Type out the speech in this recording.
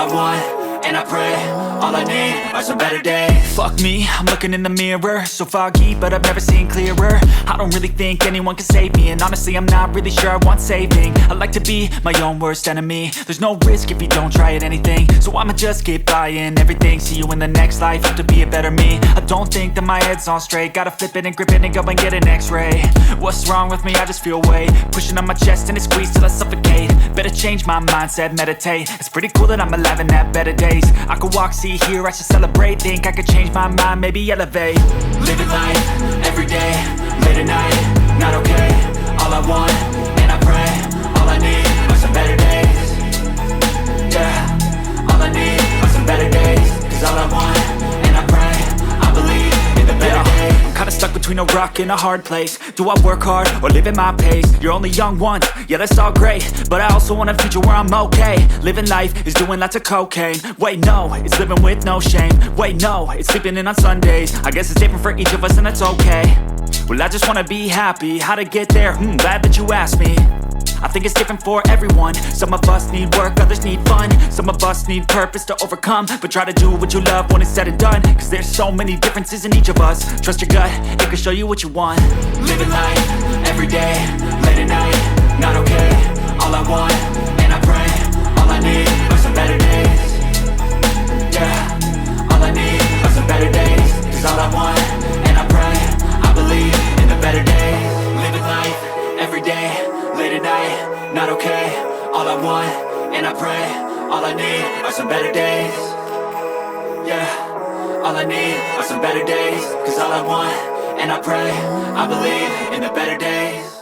I want, and I pray, all I need are some better days. Fuck me, I'm looking in the mirror, so foggy, but I've never seen clearer. I don't really think anyone can save me, and honestly I'm not really sure I want saving. I like to be my own worst enemy. There's no risk if you don't try at anything, so I'ma just keep buying everything. See you in the next life, have to be a better me. I don't think that my head's on straight, gotta flip it and grip it and go and get an x-ray. What's wrong with me? I just feel weight pushing on my chest and it squeezes till I suffocate. Better change my mindset, meditate. It's pretty cool that I'm alive and have better days. I could walk, see, hear, I should celebrate. Think I could change my mind, maybe elevate. Living life, everyday, late at night, not okay. All I want, and I pray, all I need are some better days. Yeah, all I need are some better days. Cause all I want, and I pray, I believe in the better days. I'm kinda stuck between a rock and a hard place. Do I work hard or live at my pace? You're only young once, yeah that's all great, but I also want a future where I'm okay. Living life is doing lots of cocaine. Wait no, it's living with no shame. Wait no, it's sleeping in on Sundays. I guess it's different for each of us and that's okay. Well I just wanna be happy, how to get there? Glad that you asked me. I think it's different for everyone. Some of us need work, others need fun. Some of us need purpose to overcome. But try to do what you love when it's said and done. Cause there's so many differences in each of us. Trust your gut, it can show you what you want. Living life, everyday, late at night, not okay. All I want, and I pray, all I need are some better days. Yeah, all I need are some better days. Cause all I want, and I pray, I believe in the better days. Living life, everyday, late at night, not okay. All I want, and I pray, all I need are some better days. Yeah, all I need are some better days. Cause all I want, and I pray, I believe in the better days.